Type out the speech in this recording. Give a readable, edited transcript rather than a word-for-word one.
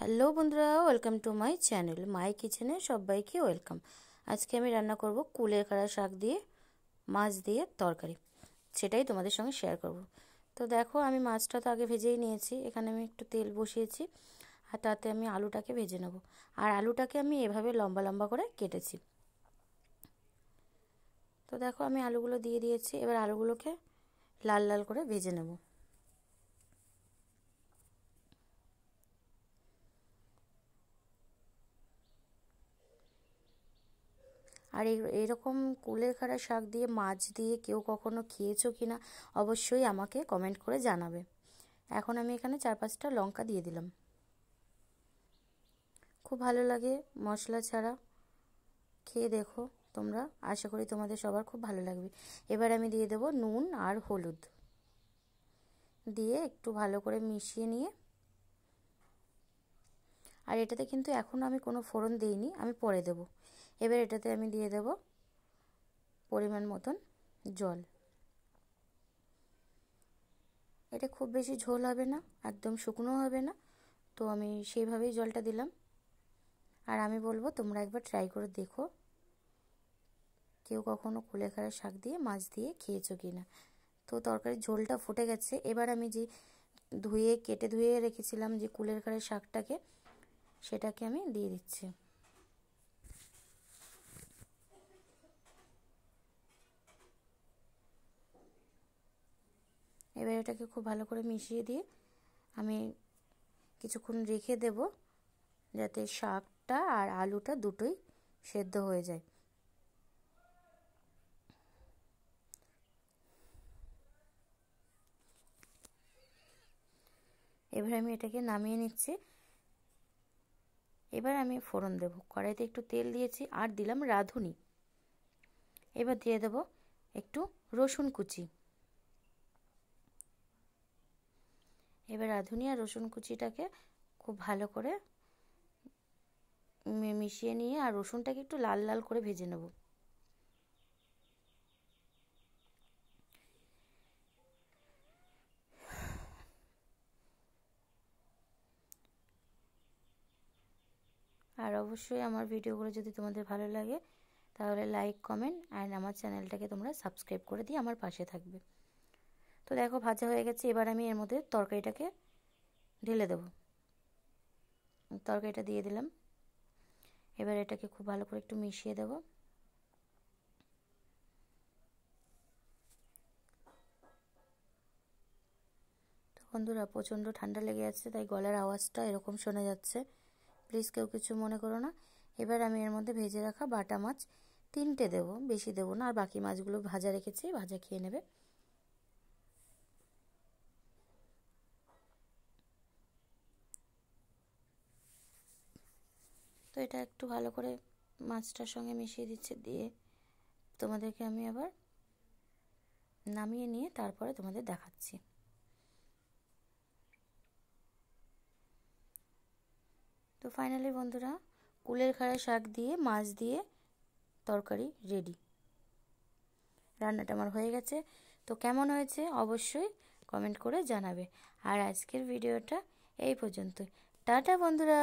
Hello বন্ধুরা, welcome to my channel my কিচেনে সবাইকে ওয়েলকাম। আজকে আমি রান্না করব কুলের খাড়া শাক দিয়ে মাছ দিয়ে তরকারি, সেটাই তোমাদের সঙ্গে শেয়ার করব। তো দেখো, আমি মাছটা তো আগে ভেজেই নিয়েছি। এখানে আমি একটু তেল বসিয়েছি আর তাতে আমি আলুটাকে ভেজে নেব। আর আলুটাকে আমি এভাবে লম্বা লম্বা করে কেটেছি। তো দেখো, আমি আলুগুলো দিয়ে দিয়েছি। এবার আলুগুলোকে লাল লাল করে ভেজে নেব। আর এরকম কুলের খাড়া শাক দিয়ে মাছ দিয়ে কেউ কখনো খেয়েছো কি না অবশ্যই আমাকে কমেন্ট করে জানাবে। এখন আমি এখানে 4-5টা লঙ্কা দিয়ে দিলাম। খুব ভালো লাগে মশলা ছাড়া, খেয়ে দেখো তোমরা, আশা করি তোমাদের সবার খুব ভালো লাগবে। এবার আমি দিয়ে দেবো নুন আর হলুদ, দিয়ে একটু ভালো করে মিশিয়ে নিয়ে, আর এটাতে কিন্তু এখন আমি কোনো ফোড়ন দিইনি, আমি পরে দেব। এবার এটাতে আমি দিয়ে দেব পরিমাণ মতন জল। এটা খুব বেশি ঝোল হবে না, একদম শুকনো হবে না, তো আমি সেইভাবেই জলটা দিলাম। আর আমি বলবো তোমরা একবার ট্রাই করে দেখো, কেউ কখনো কুলেখাড়া শাক দিয়ে মাছ দিয়ে খেয়েছো কি না। তো তরকারির ঝোলটা ফুটে গেছে। এবার আমি যে কেটে ধুয়ে রেখেছিলাম যে কুলেখাড়া শাকটাকে, সেটাকে আমি দিয়ে দিচ্ছি। এবার এটাকে খুব ভালো করে মিশিয়ে দিয়ে আমি কিছুক্ষণ রেখে দেব, যাতে শাকটা আর আলুটা দুটোই সেদ্ধ হয়ে যায়। এবার আমি এটাকে নামিয়ে নিচ্ছি। এবার আমি ফোড়ন দেব। কড়াইতে একটু তেল দিয়েছি আর দিলাম রাঁধুনি। এবার দিয়ে দেব একটু রসুন কুচি। এবার রাঁধুনি আর রসুন কুচিটাকে খুব ভালো করে মিশিয়ে নিয়ে আর রসুনটাকে একটু লাল লাল করে ভেজে নেব। আর অবশ্যই আমার ভিডিওগুলো যদি তোমাদের ভালো লাগে তাহলে লাইক, কমেন্ট আর আমার চ্যানেলটাকে তোমরা সাবস্ক্রাইব করে দিয়ে আমার পাশে থাকবে। তো দেখো, ভাজা হয়ে গেছে। এবার আমি এর মধ্যে তরকারিটাকে ঢেলে দেব। তরকারিটা দিয়ে দিলাম। এবার এটাকে খুব ভালো করে একটু মিশিয়ে দেব। তো বন্ধুরা, প্রচণ্ড ঠান্ডা লেগে যাচ্ছে, তাই গলার আওয়াজটা এরকম শোনা যাচ্ছে, প্লিজ কেউ কিছু মনে করো না। এবার আমি এর মধ্যে ভেজে রাখা বাটা মাছ 3টে দেবো, বেশি দেবো না। আর বাকি মাছগুলো ভাজা রেখেছি, ভাজা খেয়ে নেবে। তো এটা একটু ভালো করে মাছটার সঙ্গে মিশিয়ে দিচ্ছে, দিয়ে তোমাদেরকে আমি আবার নামিয়ে নিয়ে তারপরে তোমাদের দেখাচ্ছি। তো ফাইনালি বন্ধুরা, কুলের খাড়া শাক দিয়ে মাছ দিয়ে তরকারি রেডি। রান্নাটা আমার হয়ে গেছে। তো কেমন হয়েছে অবশ্যই কমেন্ট করে জানাবে। আর আজকের ভিডিওটা এই পর্যন্তই। টাটা বন্ধুরা।